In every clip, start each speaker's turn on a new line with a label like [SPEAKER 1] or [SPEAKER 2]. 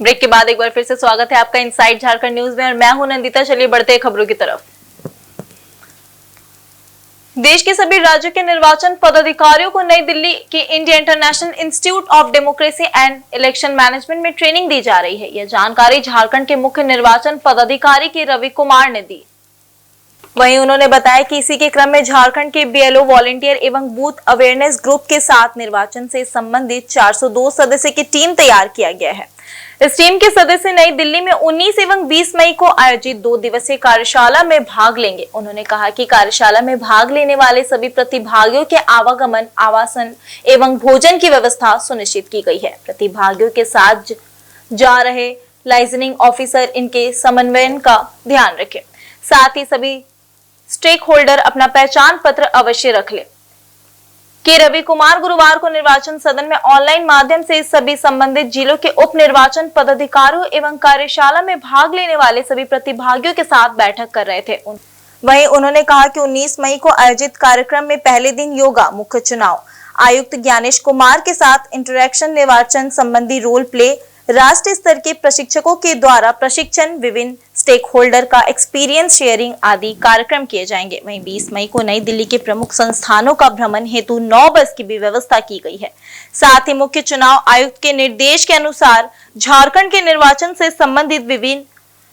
[SPEAKER 1] Break के बाद एक बार फिर से स्वागत है आपका इनसाइड झारखंड न्यूज में और मैं हूं नंदिता। चलिए बढ़ते हैं खबरों की तरफ। देश के सभी राज्यों के निर्वाचन पदाधिकारियों को नई दिल्ली के India international institute of democracy and election management में ट्रेनिंग दी जा रही है। यह जानकारी झारखंड के मुख्य निर्वाचन पदाधिकारी के रवि कुमार ने दी। वहीं उन्होंने बताया कि इसी के क्रम में झारखंड के बीएलओ वॉलंटियर एवं बूथ अवेयरनेस ग्रुप के साथ निर्वाचन से संबंधित 402 सदस्य की टीम तैयार किया गया है। इस टीम के सदस्य नई दिल्ली में 19 एवं 20 मई को आयोजित 2 दिवसीय कार्यशाला में भाग लेंगे। उन्होंने कहा कि कार्यशाला में भाग लेने वाले सभी प्रतिभागियों के आवागमन, आवासन एवं भोजन की व्यवस्था सुनिश्चित की गई है। प्रतिभागियों के साथ जा रहे लाइसेंसिंग ऑफिसर इनके समन्वयन का ध्यान रखें। साथ ही सभी स्टेक होल्डर अपना पहचान पत्र अवश्य रख ले। के रवि कुमार गुरुवार को निर्वाचन सदन में ऑनलाइन माध्यम से सभी संबंधित जिलों के उप निर्वाचन पदाधिकारियों एवं कार्यशाला में भाग लेने वाले सभी प्रतिभागियों के साथ बैठक कर रहे थे। वहीं उन्होंने कहा कि 19 मई को आयोजित कार्यक्रम में पहले दिन योगा, मुख्य चुनाव आयुक्त ज्ञानेश कुमार के साथ इंटरैक्शन, निर्वाचन संबंधी रोल प्ले, राष्ट्रीय स्तर के प्रशिक्षकों के द्वारा प्रशिक्षण, विभिन्न स्टेक होल्डर का एक्सपीरियंस शेयरिंग आदि कार्यक्रम किए जाएंगे। वहीं 20 मई को नई दिल्ली के प्रमुख संस्थानों का भ्रमण हेतु 9 बस की भी व्यवस्था की गई है। साथ ही मुख्य चुनाव आयुक्त के निर्देश के अनुसार झारखंड के निर्वाचन से संबंधित विभिन्न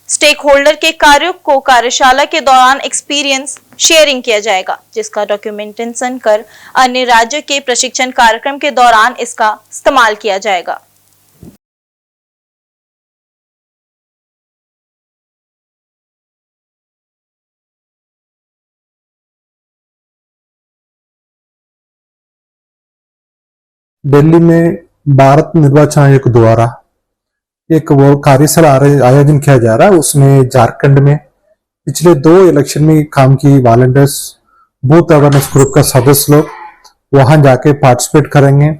[SPEAKER 1] स्टेक होल्डर के कार्यों को कार्यशाला के दौरान एक्सपीरियंस शेयरिंग किया जाएगा, जिसका डॉक्यूमेंटेशन कर अन्य राज्यों के प्रशिक्षण कार्यक्रम के दौरान इसका इस्तेमाल किया जाएगा।
[SPEAKER 2] दिल्ली में भारत निर्वाचन आयोग द्वारा एक वो कार्यशाला आयोजन किया जा रहा है। उसमें झारखंड में पिछले 2 इलेक्शन में काम की वॉलंटियर्स, बूथ अवेयरनेस ग्रुप का सदस्य लोग वहां जाके पार्टिसिपेट करेंगे,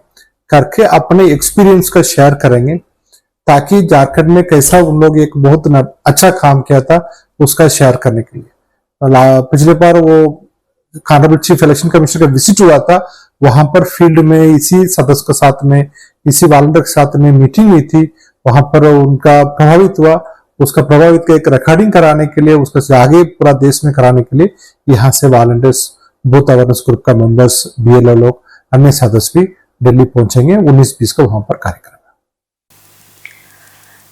[SPEAKER 2] करके अपने एक्सपीरियंस का शेयर करेंगे, ताकि झारखंड में कैसा उन लोग एक बहुत अच्छा काम किया था उसका शेयर करने के लिए। पिछले बार वो ऑनरेबल चीफ इलेक्शन कमिश्नर का विजिट हुआ था, वहां पर फील्ड में इसी सदस्य के साथ में, इसी वॉलंटियर के साथ में मीटिंग हुई थी। वहां पर उनका प्रभावित हुआ, उसका प्रभावित का एक रिकॉर्डिंग कराने के लिए, उसका आगे पूरा देश में कराने के लिए यहाँ से वॉलंटियर्स, बूथ अवेयरनेस ग्रुप का मेंबर्स, बीएलओ लोग, अन्य सदस्य भी दिल्ली पहुंचेंगे। 19-20 को वहां पर कार्यक्रम।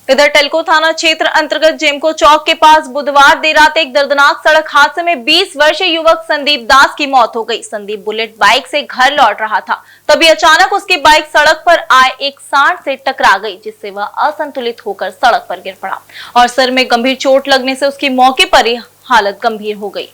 [SPEAKER 1] इधर टेल्को थाना क्षेत्र अंतर्गत जेमको चौक के पास बुधवार देर रात एक दर्दनाक सड़क हादसे में 20 वर्षीय युवक संदीप दास की मौत हो गई। संदीप बुलेट बाइक से घर लौट रहा था, तभी अचानक उसकी बाइक सड़क पर आए एक सांड से टकरा गई, जिससे वह असंतुलित होकर सड़क पर गिर पड़ा और सर में गंभीर चोट लगने से उसकी मौके पर ही हालत गंभीर हो गई।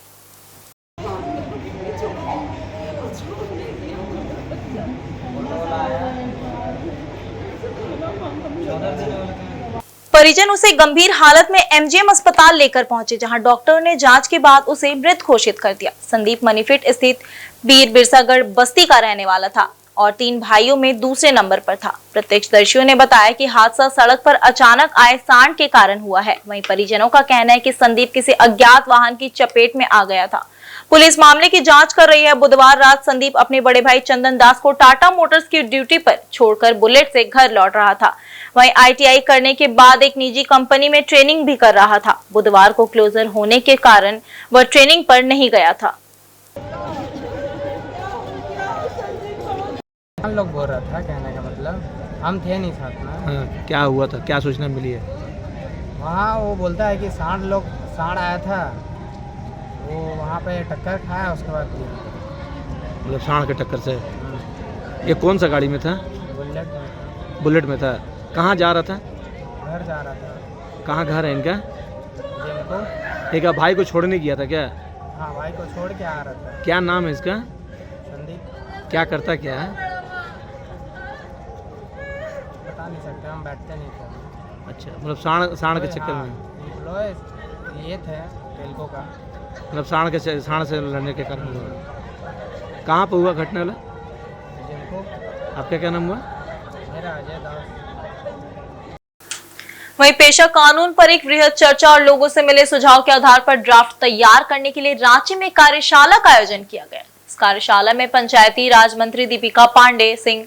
[SPEAKER 1] परिजन उसे गंभीर हालत में एमजीएम अस्पताल लेकर पहुंचे, जहां डॉक्टर ने जांच के बाद उसे मृत घोषित कर दिया। संदीप मनीफिट स्थित बीर बिरसागढ़ बस्ती का रहने वाला था और 3 भाइयों में दूसरे नंबर पर था। प्रत्यक्षदर्शियों ने बताया कि हादसा सड़क पर अचानक आए सांड के कारण हुआ है। वहीं परिजनों का कहना है कि संदीप किसी अज्ञात वाहन की चपेट में आ गया था। पुलिस मामले की जांच कर रही है। बुधवार रात संदीप अपने बड़े भाई चंदन दास को टाटा मोटर्स की ड्यूटी पर छोड़कर बुलेट से घर लौट रहा था। वहीं आईटीआई करने के बाद एक निजी कंपनी में ट्रेनिंग भी कर रहा था। बुधवार को क्लोजर होने के कारण वह ट्रेनिंग पर नहीं गया था।
[SPEAKER 3] हम लोग बोल रहा था, कहने का मतलब हम थे नहीं साथ में।
[SPEAKER 4] हाँ, क्या हुआ था, क्या सूचना मिली है?
[SPEAKER 3] वहाँ वो बोलता है कि सांड आया था, वो वहाँ पे टक्कर खाया, उसके बाद
[SPEAKER 4] मतलब सांड के टक्कर से। ये कौन सा गाड़ी में था?
[SPEAKER 3] बुलेट में था।
[SPEAKER 4] बुलेट में था। कहाँ जा रहा था?
[SPEAKER 3] घर जा रहा था।
[SPEAKER 4] कहाँ घर है इनका?
[SPEAKER 3] जिनको
[SPEAKER 4] एक भाई को छोड़ने गया था क्या?
[SPEAKER 3] हाँ, भाई को छोड़ के आ रहा था।
[SPEAKER 4] क्या नाम है इसका?
[SPEAKER 3] संदीप।
[SPEAKER 4] क्या करता क्या है?
[SPEAKER 3] बता नहीं सकते, हम बैठते नहीं थे।
[SPEAKER 4] अच्छा, मतलब सांड के चक्कर में
[SPEAKER 3] एम्प्लॉय ये थे टेल्को का,
[SPEAKER 4] मतलब सांड से लड़ने के कारण हुआ। कहाँ पर हुआ घटना वाला?
[SPEAKER 3] जिनको।
[SPEAKER 4] आपका क्या नाम हुआ?
[SPEAKER 3] मेरा अजय दास।
[SPEAKER 1] वहीं पेशा कानून पर एक वृहद चर्चा और लोगों से मिले सुझाव के आधार पर ड्राफ्ट तैयार करने के लिए रांची में कार्यशाला का आयोजन किया गया। इस कार्यशाला में पंचायती राज मंत्री दीपिका पांडे सिंह,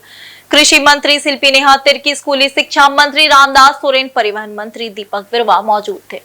[SPEAKER 1] कृषि मंत्री शिल्पी नेहा तिर्की, स्कूली शिक्षा मंत्री रामदास सोरेन, परिवहन मंत्री दीपक बिरुवा मौजूद थे।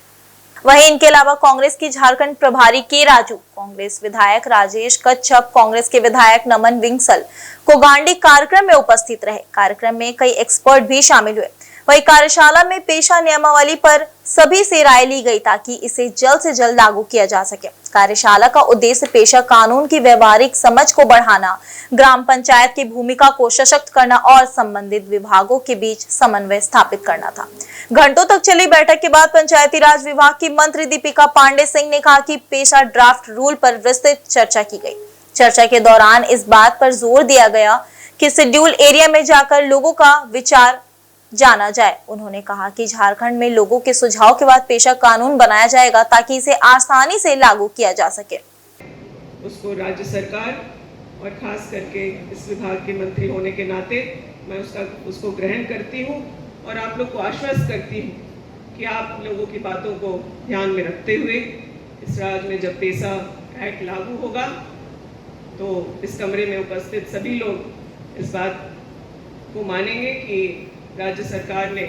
[SPEAKER 1] वहीं इनके अलावा कांग्रेस की झारखंड प्रभारी के राजू, कांग्रेस विधायक राजेश कच्छप, कांग्रेस के विधायक नमन विंसल कोगांडी कार्यक्रम में उपस्थित रहे। कार्यक्रम में कई एक्सपर्ट भी शामिल हुए। वहीं कार्यशाला में पेशा नियमावली पर सभी से राय ली गई ताकि इसे जल्द से जल्द लागू किया जा सके। कार्यशाला का उद्देश्य पेशा कानून की व्यवहारिक समझ को बढ़ाना, ग्राम पंचायत की भूमिका को सशक्त करना और संबंधित विभागों के बीच समन्वय स्थापित करना था। घंटों तक चली बैठक के बाद पंचायती राज विभाग की मंत्री दीपिका पांडे सिंह ने कहा कि पेशा ड्राफ्ट रूल पर विस्तृत चर्चा की गई। चर्चा के दौरान इस बात पर जोर दिया गया कि शेड्यूल एरिया में जाकर लोगों का विचार जाना जाए। उन्होंने कहा कि झारखंड में लोगों के सुझाव के बाद पेशा कानून बनाया जाएगा ताकि इसे आसानी से लागू किया जा सके।
[SPEAKER 5] उसको राज्य सरकार और खास करके इस विभाग के मंत्री होने के नाते मैं उसको ग्रहण करती हूँ और आप लोग को आश्वस्त करती हूँ कि आप लोगों की बातों को ध्यान में रखते हुए इस राज्य में जब पेशा एक्ट लागू होगा तो इस कमरे में उपस्थित सभी लोग इस बात को मानेंगे कि राज्य सरकार ने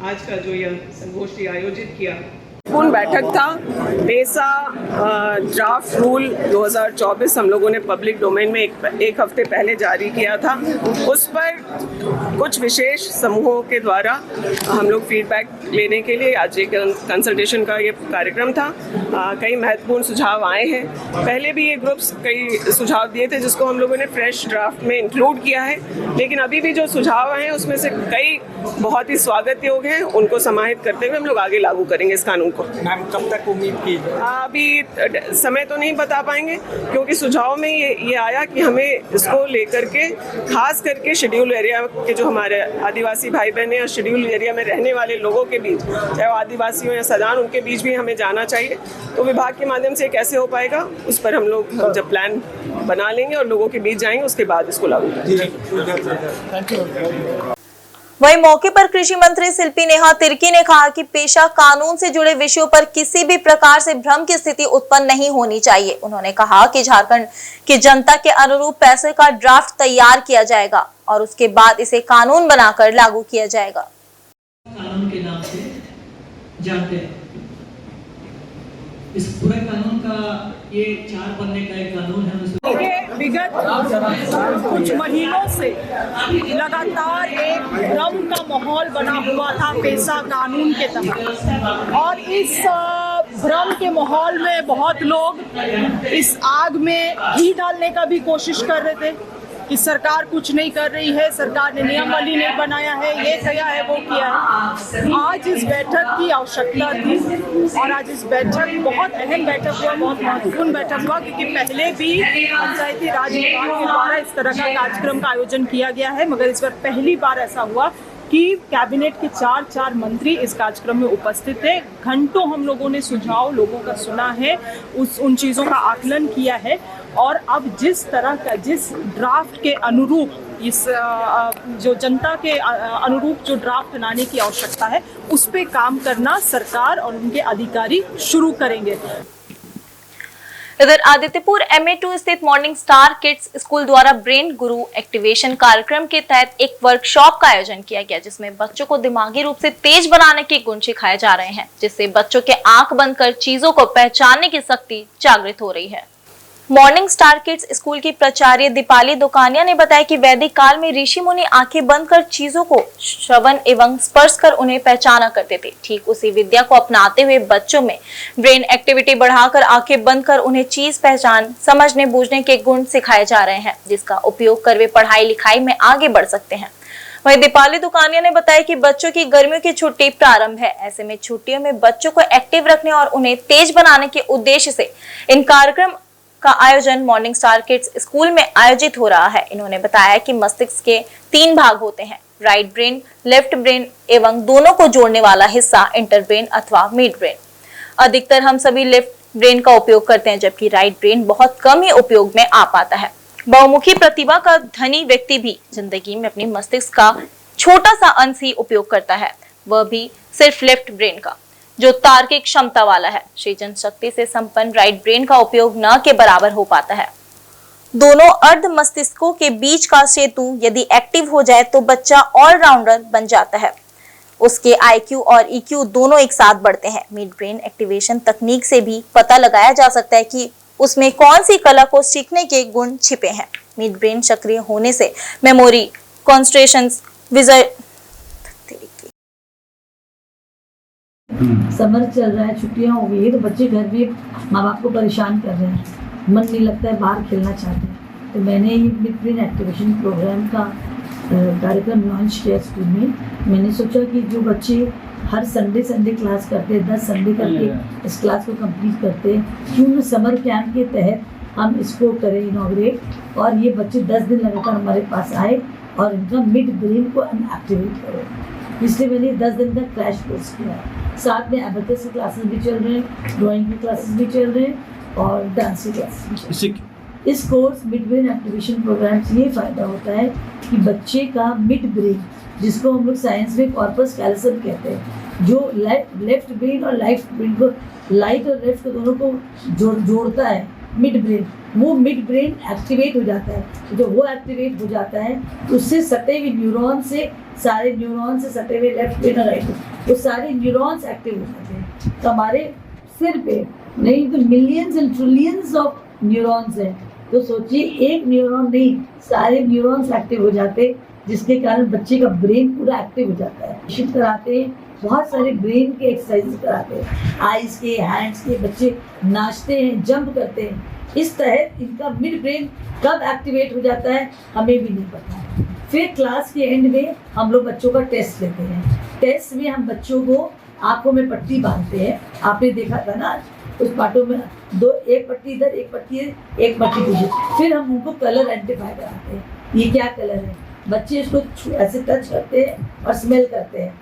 [SPEAKER 5] आज का जो यह संगोष्ठी आयोजित किया
[SPEAKER 6] पूर्ण बैठक था। पेशा ड्राफ्ट रूल 2024 हम लोगों ने पब्लिक डोमेन में एक हफ्ते पहले जारी किया था। उस पर कुछ विशेष समूहों के द्वारा हम लोग फीडबैक लेने के लिए आज एक कंसल्टेशन का ये कार्यक्रम था। कई महत्वपूर्ण सुझाव आए हैं। पहले भी ये ग्रुप्स कई सुझाव दिए थे जिसको हम लोगों ने फ्रेश ड्राफ्ट में इंक्लूड किया है, लेकिन अभी भी जो सुझाव हैं उसमें से कई बहुत ही स्वागत योग्य हैं। उनको समाहित करते हुए हम लोग आगे लागू करेंगे इस कानून को।
[SPEAKER 4] मैम कब तक उम्मीद की?
[SPEAKER 6] अभी समय तो नहीं बता पाएंगे क्योंकि सुझाव में ये आया कि हमें इसको लेकर के खास करके शेड्यूल एरिया के जो हमारे आदिवासी भाई बहन हैं और शेड्यूल एरिया में रहने वाले लोगों के बीच, चाहे वो आदिवासी हो या सदान, उनके बीच भी हमें जाना चाहिए। तो विभाग के माध्यम से कैसे हो पाएगा उस पर हम लोग जब प्लान बना लेंगे और लोगों के बीच जाएंगे उसके बाद इसको लागू करेंगे।
[SPEAKER 1] वहीं मौके पर कृषि मंत्री शिल्पी नेहा तिर्की ने कहा कि पेशा कानून से जुड़े विषयों पर किसी भी प्रकार से भ्रम की स्थिति उत्पन्न नहीं होनी चाहिए। उन्होंने कहा कि झारखंड की जनता के अनुरूप पैसे का ड्राफ्ट तैयार किया जाएगा और उसके बाद इसे कानून बनाकर लागू किया जाएगा।
[SPEAKER 7] कानून के नाम से जानते हैं। इस पूरे कानून का ये 4 पन्ने का एक कानून है।
[SPEAKER 8] विगत कुछ महीनों से लगातार एक भ्रम का माहौल बना हुआ था पेशा कानून के तहत, और इस भ्रम के माहौल में बहुत लोग इस आग में घी डालने का भी कोशिश कर रहे थे कि सरकार कुछ नहीं कर रही है, सरकार ने नियमावली नहीं बनाया है, ये किया है, वो किया है। आज इस बैठक की आवश्यकता थी और आज इस बैठक बहुत अहम बैठक हुआ, बहुत महत्वपूर्ण बैठक हुआ क्योंकि पहले भी पंचायती राज विभाग के द्वारा इस तरह का कार्यक्रम का आयोजन किया गया है, मगर इस बार पहली बार ऐसा हुआ कि कैबिनेट के 4 मंत्री इस कार्यक्रम में उपस्थित थे। घंटों हम लोगों ने सुझाव लोगों का सुना है, उन चीज़ों का आकलन किया है और अब जिस तरह का जिस ड्राफ्ट के अनुरूप इस जो जनता के अनुरूप जो ड्राफ्ट बनाने की आवश्यकता है उस पे काम करना सरकार और उनके अधिकारी शुरू करेंगे।
[SPEAKER 1] इधर आदित्यपुर MA2 स्थित मॉर्निंग स्टार किड्स स्कूल द्वारा ब्रेन गुरु एक्टिवेशन कार्यक्रम के तहत एक वर्कशॉप का आयोजन किया गया जिसमें बच्चों को दिमागी रूप से तेज बनाने के गुण सिखाए जा रहे हैं, जिससे बच्चों के आंख बंद कर चीजों को पहचानने की शक्ति जागृत हो रही है। मॉर्निंग स्टार किड्स स्कूल की प्राचार्य दीपाली दुकानिया ने बताया कि वैदिक काल में ऋषि मुनि आंखें बंद कर चीजों को श्रवण एवं स्पर्श कर उन्हें पहचाना करते थे। ठीक उसी विद्या को अपनाते हुए बच्चों में ब्रेन एक्टिविटी बढ़ाकर आंखें बंद कर उन्हें चीज पहचान, समझने बूझने के गुण सिखाए जा रहे हैं, जिसका उपयोग कर वे पढ़ाई लिखाई में आगे बढ़ सकते हैं। वहीं दीपाली दुकानिया ने बताया कि बच्चों की गर्मियों की छुट्टी प्रारंभ है, ऐसे में छुट्टियों में बच्चों को एक्टिव रखने और उन्हें तेज बनाने के उद्देश्य से इन कार्यक्रम का आयोजन मॉर्निंग स्टार किड्स स्कूल में आयोजित हो रहा है। इन्होंने बताया कि मस्तिष्क के 3 भाग होते हैं, राइट ब्रेन, लेफ्ट ब्रेन एवं दोनों को जोड़ने वाला हिस्सा इंटर ब्रेन अथवा मिड ब्रेन। अधिकतर हम सभी लेफ्ट ब्रेन का उपयोग करते हैं जबकि राइट ब्रेन बहुत कम ही उपयोग में आ पाता है। बहुमुखी प्रतिभा का धनी व्यक्ति भी जिंदगी में अपनी मस्तिष्क का छोटा सा अंश ही उपयोग करता है, वह भी सिर्फ लेफ्ट ब्रेन का, जो तार्किक क्षमता वाला है। सृजन शक्ति से संपन्न राइट ब्रेन का उपयोग न के बराबर हो पाता है। दोनों अर्ध मस्तिष्कों के बीच का सेतु यदि एक्टिव हो जाए तो बच्चा ऑलराउंडर बन जाता है। उसके IQ और EQ दोनों एक साथ बढ़ते हैं। मिड ब्रेन एक्टिवेशन तकनीक से भी पता लगाया जा सकता है कि उसमें कौन सी कला को सीखने के गुण छिपे हैं। मिड ब्रेन सक्रिय होने से मेमोरी, कंसंट्रेशन, विजय।
[SPEAKER 9] समर चल रहा है, छुट्टियां हो गई है, तो बच्चे घर भी माँ बाप को परेशान कर रहे हैं, मन नहीं लगता है, बाहर खेलना चाहते हैं। तो मैंने ये मिड ब्रेन एक्टिवेशन प्रोग्राम का कार्यक्रम लॉन्च किया स्कूल में। मैंने सोचा कि जो बच्चे हर संडे क्लास करते हैं, 10 संडे करके इस क्लास को कंप्लीट करते हैं, क्यों न समर कैंप के तहत हम इसको करें इनॉग्रेट, और ये बच्चे 10 दिन लगातार हमारे पास आए और इनका मिड ब्रेन को एक्टिवेट करें। इसलिए मैंने 10 दिन का क्रैश कोर्स किया। साथ में एबेकस की क्लासेस भी चल रहे हैं, ड्राइंग की क्लासेस भी चल रहे हैं और डांस की क्लासेस भी चल रही हैं। इस course mid brain activation programme से ये फ़ायदा होता है कि बच्चे का मिड ब्रेन, जिसको हम लोग साइंस में कॉर्पस कैल्सियम कहते हैं, जो लेफ्ट ब्रेन और राइट ब्रेन को, लाइट और लेफ्ट दोनों को जोड़ता है मिड ब्रेन, वो मिड ब्रेन एक्टिवेट हो जाता है। तो वो एक्टिवेट हो जाता है तो उससे सटे हुए न्यूरॉन से, सारे न्यूरॉन से सटे हुए लेफ्ट ब्रेन और राइट, वो सारे न्यूरॉन्स एक्टिव हो जाते हैं। तो हमारे सिर पे नहीं तो millions and trillions of neurons हैं, तो सोचिए एक न्यूरॉन नहीं, सारे न्यूरॉन्स एक्टिव हो जाते, जिसके कारण बच्चे का ब्रेन पूरा एक्टिव हो जाता है। शिफ्ट कराते हैं, बहुत सारे ब्रेन के एक्सरसाइज कराते हैं, आइज के, हैंड्स के, बच्चे नाचते हैं, जंप करते हैं। इस तरह इनका मिड ब्रेन कब एक्टिवेट हो जाता है हमें भी नहीं पता। फिर क्लास के एंड में हम लोग बच्चों का टेस्ट लेते हैं। टेस्ट में हम बच्चों को आंखों में पट्टी बांधते हैं, आपने देखा था ना, उस पार्टों में एक पट्टी इधर, एक पट्टी एक पट्टी पीछे। फिर हम उनको कलर आइडेंटिफाई कराते हैं, ये क्या कलर है। बच्चे इसको ऐसे टच करते हैं और स्मेल करते हैं,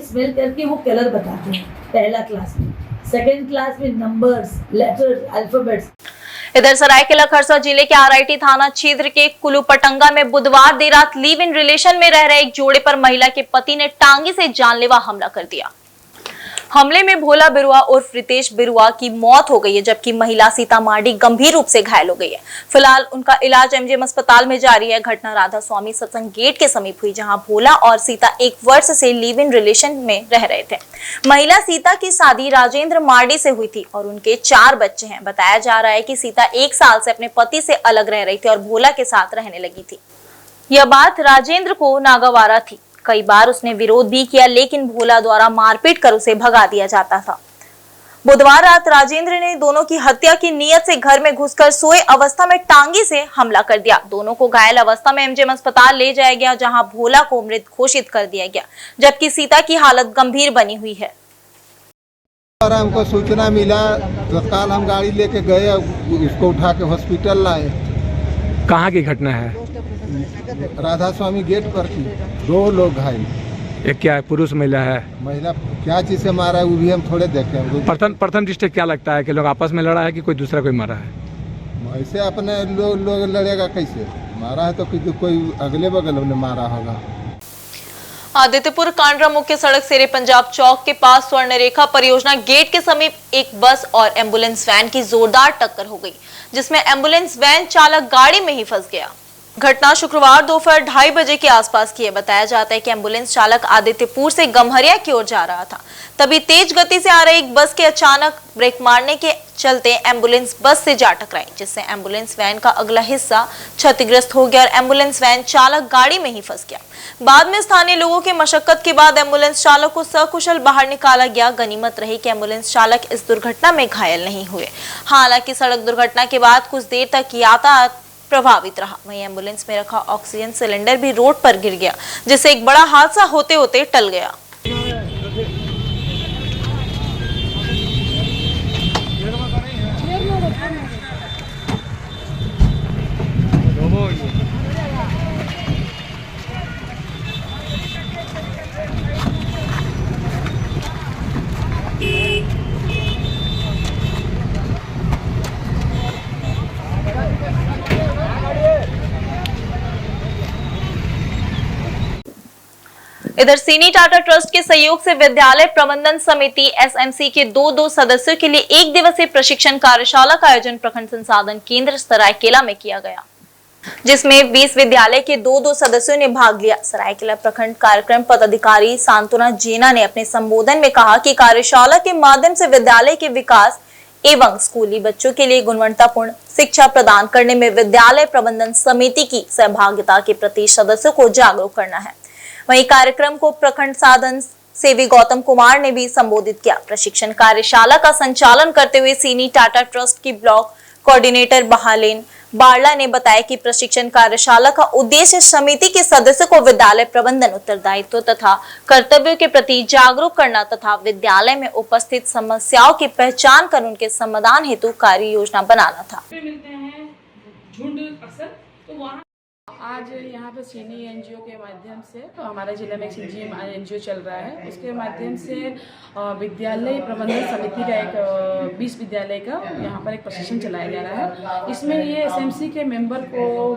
[SPEAKER 9] स्मेल करके वो कलर बताते हैं। पहला क्लास में, सेकेंड क्लास में नंबर्स, लेटर्स, अल्फाबेट्स।
[SPEAKER 1] इधर सरायकेला खरसा जिले के RIT थाना क्षेत्र के कुलूपटंगा में बुधवार देर रात लिव इन रिलेशन में रह रहे एक जोड़े पर महिला के पति ने टांगी से जानलेवा हमला कर दिया। हमले में भोला बिरुआ उर्फ रितेश बिरुआ की मौत हो गई है, जबकि महिला सीता मार्डी गंभीर रूप से घायल हो गई है। फिलहाल उनका इलाज MGM अस्पताल में जारी है। घटना राधा स्वामी सत्संग गेट के समीप हुई, जहां भोला और सीता 1 वर्ष से लिव इन रिलेशन में रह रहे थे। महिला सीता की शादी राजेंद्र मार्डी से हुई थी और उनके 4 बच्चे हैं। बताया जा रहा है कि सीता 1 साल से अपने पति से अलग रह रही थी और भोला के साथ रहने लगी थी। यह बात राजेंद्र को नागवारा थी। कई बार उसने विरोध भी किया, लेकिन भोला द्वारा मारपीट कर उसे भगा दिया जाता था। बुधवार रात राजेंद्र ने दोनों की हत्या की नीयत से घर में घुसकर सोए अवस्था में टांगी से हमला कर दिया। दोनों को घायल अवस्था में MGM अस्पताल ले जाया गया, जहां भोला को मृत घोषित कर दिया गया, जबकि सीता की हालत गंभीर बनी हुई है।
[SPEAKER 10] और हमको सूचना मिला, तत्काल हम गाड़ी लेके गए, उसको उठा के हॉस्पिटल लाए।
[SPEAKER 4] कहाँ की घटना है?
[SPEAKER 10] राधा स्वामी गेट पर थी, 2 लोग घायल।
[SPEAKER 4] एक क्या है, पुरुष महिला है?
[SPEAKER 10] महिला क्या चीज से मारा है वो भी हम थोड़े देखे हैं।
[SPEAKER 4] प्रथम दृष्टि क्या लगता है कि लोग आपस में लड़ा है कि कोई दूसरा कोई मारा है?
[SPEAKER 10] ऐसे अपने लोग लड़ेगा कैसे? मारा है तो कोई अगले बगल ने मारा होगा।
[SPEAKER 1] आदित्यपुर कांड्रा मुख्य सड़क शेरे पंजाब चौक के पास स्वर्ण रेखा परियोजना गेट के समीप एक बस और एम्बुलेंस वैन की जोरदार टक्कर हो गई, जिसमें एम्बुलेंस वैन चालक गाड़ी में ही फंस गया। घटना शुक्रवार दोपहर 2:30 बजे के आसपास की है। बताया जाता है कि एम्बुलेंस चालक आदित्यपुर से गम्हरिया की ओर जा रहा था, तभी तेज गति से आ रही एक बस के अचानक ब्रेक मारने के चलते एम्बुलेंस बस से जा टकराई, जिससे एम्बुलेंस वैन का अगला हिस्सा क्षतिग्रस्त हो गया और एम्बुलेंस वैन चालक गाड़ी में ही फंस गया। बाद में स्थानीय लोगों के मशक्कत के बाद एम्बुलेंस चालक को सकुशल बाहर निकाला गया। गनीमत रही कि एम्बुलेंस चालक इस दुर्घटना में घायल नहीं हुए। हालांकि सड़क दुर्घटना के बाद कुछ देर तक यातायात प्रभावित रहा। वहीं एम्बुलेंस में रखा ऑक्सीजन सिलेंडर भी रोड पर गिर गया, जिससे एक बड़ा हादसा होते होते टल गया। इधर सीनी टाटा ट्रस्ट के सहयोग से विद्यालय प्रबंधन समिति एसएमसी के दो सदस्यों के लिए 1 दिवसीय प्रशिक्षण कार्यशाला का आयोजन प्रखंड संसाधन केंद्र सरायकेला में किया गया, जिसमें 20 विद्यालय के दो सदस्यों ने भाग लिया। सरायकेला प्रखंड कार्यक्रम पदाधिकारी सांत्वना जेना ने अपने संबोधन में कहा कि कार्यशाला के माध्यम से विद्यालय के विकास एवं स्कूली बच्चों के लिए गुणवत्तापूर्ण शिक्षा प्रदान करने में विद्यालय प्रबंधन समिति की सहभागिता के प्रति सदस्यों को जागरूक करना है। वहीं कार्यक्रम को प्रखंड साधन सेवी गौतम कुमार ने भी संबोधित किया। प्रशिक्षण कार्यशाला का संचालन करते हुए सीनी टाटा ट्रस्ट की ब्लॉक कोऑर्डिनेटर बहालेन बारला ने बताया कि प्रशिक्षण कार्यशाला का उद्देश्य समिति के सदस्यों को विद्यालय प्रबंधन उत्तरदायित्व तथा कर्तव्यों के प्रति जागरूक करना तथा विद्यालय में उपस्थित समस्याओं की पहचान कर उनके समाधान हेतु कार्य योजना बनाना था।
[SPEAKER 11] मिलते हैं झुंड अक्सर, तो वहाँ आज यहाँ पे सीनी एनजीओ के माध्यम से, तो हमारे जिले में सीनी एनजीओ चल रहा है, उसके माध्यम से विद्यालय प्रबंधन समिति का एक 20 विद्यालय का यहाँ पर एक प्रशिक्षण चलाया जा रहा है। इसमें ये एसएमसी के मेंबर को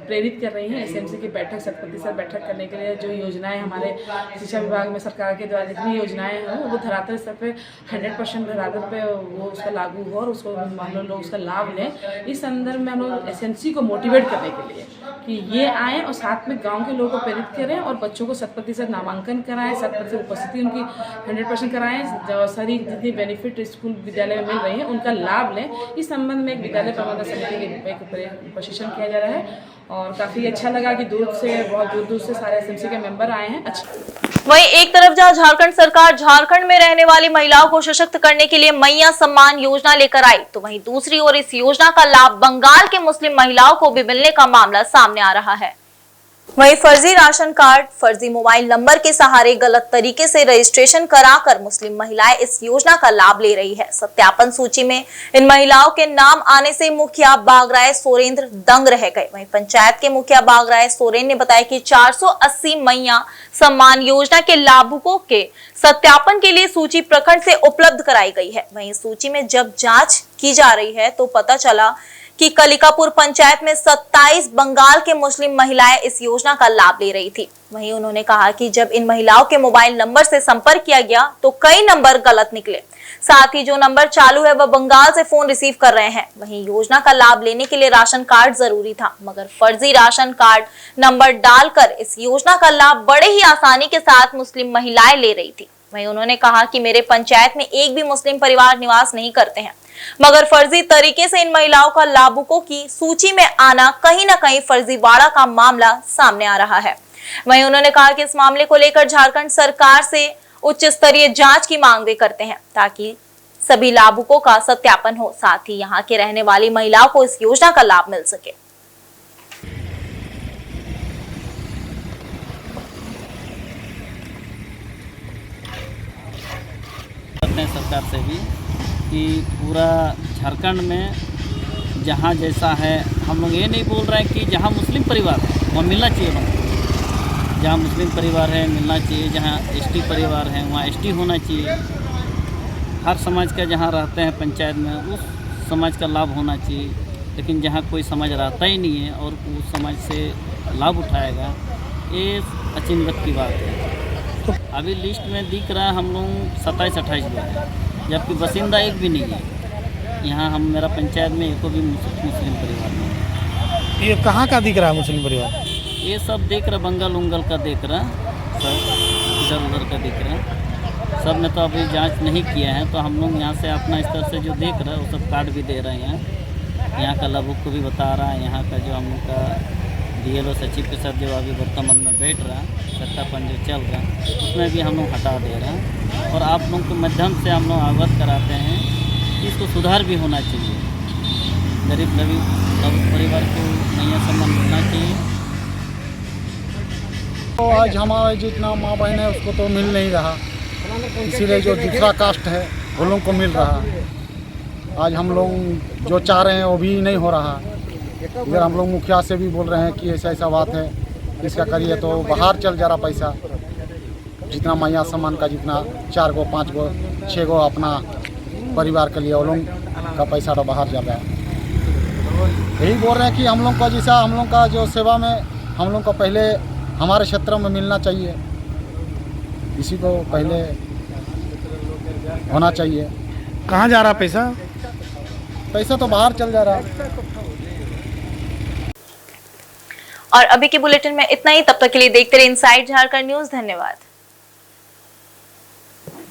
[SPEAKER 11] प्रेरित कर रही हैं। एसएमसी की बैठक 100% बैठक करने के लिए जो योजनाएं हमारे शिक्षा विभाग में सरकार के द्वारा जितनी योजनाएं हैं वो धरातल स्तर पे 100% धरातल पे वो उसका लागू हो और उसको मान लो लोग उसका लाभ लें। इस संदर्भ में हम लोग एसएमसी को मोटिवेट करने के लिए कि ये आए और साथ में गांव के लोगों को प्रेरित करें और बच्चों को 100% नामांकन कराएं, 100% उपस्थिति उनकी 100% कराएं, जो सारी जितनी बेनिफिट स्कूल विद्यालय में मिल रही है उनका लाभ लें। इस संबंध में एक विद्यालय प्रबंधन समिति के प्रशिक्षण किया जा रहा है और काफ़ी अच्छा लगा कि बहुत दूर से सारे एसएमसी के मेंबर आए हैं। अच्छा,
[SPEAKER 1] वहीं एक तरफ जहां झारखंड सरकार झारखंड में रहने वाली महिलाओं को सशक्त करने के लिए मैया सम्मान योजना लेकर आई, तो वहीं दूसरी ओर इस योजना का लाभ बंगाल के मुस्लिम महिलाओं को भी मिलने का मामला सामने आ रहा है। वहीं फर्जी राशन कार्ड, फर्जी मोबाइल नंबर के सहारे गलत तरीके से रजिस्ट्रेशन कराकर मुस्लिम महिलाएं इस योजना का लाभ ले रही है। सत्यापन सूची में इन महिलाओं के नाम आने से मुखिया बागराय सोरेंद्र दंग रह गए। वहीं पंचायत के मुखिया बागराय सोरेन ने बताया कि 480 मैया सम्मान योजना के लाभुकों के सत्यापन के लिए सूची प्रखंड से उपलब्ध कराई गई है। वहीं सूची में जब जांच की जा रही है तो पता चला कि कलिकापुर पंचायत में 27 बंगाल के मुस्लिम महिलाएं इस योजना का लाभ ले रही थी। वहीं उन्होंने कहा कि जब इन महिलाओं के मोबाइल नंबर से संपर्क किया गया तो कई नंबर गलत निकले, साथ ही जो नंबर चालू है वह बंगाल से फोन रिसीव कर रहे हैं। वहीं योजना का लाभ लेने के लिए राशन कार्ड जरूरी था, मगर फर्जी राशन कार्ड नंबर डालकर इस योजना का लाभ बड़े ही आसानी के साथ मुस्लिम महिलाएं ले रही थी। वहीं उन्होंने कहा कि मेरे पंचायत में एक भी मुस्लिम परिवार निवास नहीं करते हैं, मगर फर्जी तरीके से इन महिलाओं का लाभुकों की सूची में आना कहीं न कहीं फर्जीवाड़ा का मामला सामने आ रहा है। वहीं उन्होंने कहा कि इस मामले को लेकर झारखंड सरकार से उच्च स्तरीय जांच की मांग भी करते हैं ताकि सभी लाभुकों का सत्यापन हो, साथ ही यहाँ के रहने वाली महिलाओं को इस योजना का लाभ मिल सके।
[SPEAKER 12] सरकार से भी कि पूरा झारखंड में जहाँ जैसा है, हम लोग ये नहीं बोल रहे हैं कि जहाँ मुस्लिम परिवार है वहाँ मिलना चाहिए, जहाँ मुस्लिम परिवार है मिलना चाहिए, जहाँ एसटी परिवार है वहाँ एसटी होना चाहिए। हर समाज का जहाँ रहते हैं पंचायत में उस समाज का लाभ होना चाहिए, लेकिन जहाँ कोई समाज रहता ही नहीं है और उस समाज से लाभ उठाएगा, ये अचिंतक की बात है। तो अभी लिस्ट में दिख रहा है हम लोग 27-28 लोग हैं, जबकि बासिंदा एक भी नहीं है। यहाँ हम मेरा पंचायत में एको भी मुस्लिम परिवार नहीं है।
[SPEAKER 4] ये कहाँ का दिख रहा है मुस्लिम परिवार?
[SPEAKER 12] ये सब देख रहा, बंगाल उंगल का देख रहा, सब इधर उधर का देख रहा। सब ने तो अभी जांच नहीं किया है, तो हम लोग यहाँ से अपना स्तर से जो देख रहा है वो सब कार्ड भी दे रहे हैं। यहाँ का लाभुक को भी बता रहा है, यहाँ का जो हम लोग का DLO सचिव के साथ जो अभी वर्तमान में बैठ रहा सत्यापन जो चल रहा उसमें भी हम लोग हटा दे रहे हैं और आप लोगों के माध्यम से हम लोग अवगत कराते हैं कि इसको सुधार भी होना चाहिए। गरीब परिवार को नया सम्मान मिलना चाहिए।
[SPEAKER 10] तो आज हमारा जितना माँ बहन है उसको तो मिल नहीं रहा, इसीलिए जो दूसरा कास्ट है वो लोगों को मिल रहा। आज हम लोग जो चाह रहे हैं वो भी नहीं हो रहा। इधर हम लोग मुखिया से भी बोल रहे हैं कि ऐसा ऐसा बात है, इसका करिए, तो बाहर चल जा रहा पैसा। जितना मैया सम्मान का जितना 4 गो 5 गो 6 गो अपना परिवार के लिए वो लोग का पैसा तो बाहर जा रहा है। यही बोल रहे हैं कि हम लोग का जैसा हम लोग का जो सेवा में हम लोग को पहले हमारे क्षेत्र में मिलना चाहिए, इसी को पहले होना चाहिए।
[SPEAKER 13] कहाँ जा रहा पैसा?
[SPEAKER 10] पैसा तो बाहर चल जा रहा।
[SPEAKER 1] और अभी के बुलेटिन में इतना ही। तब तक के लिए देखते रहिए इनसाइड झारखंड न्यूज। धन्यवाद।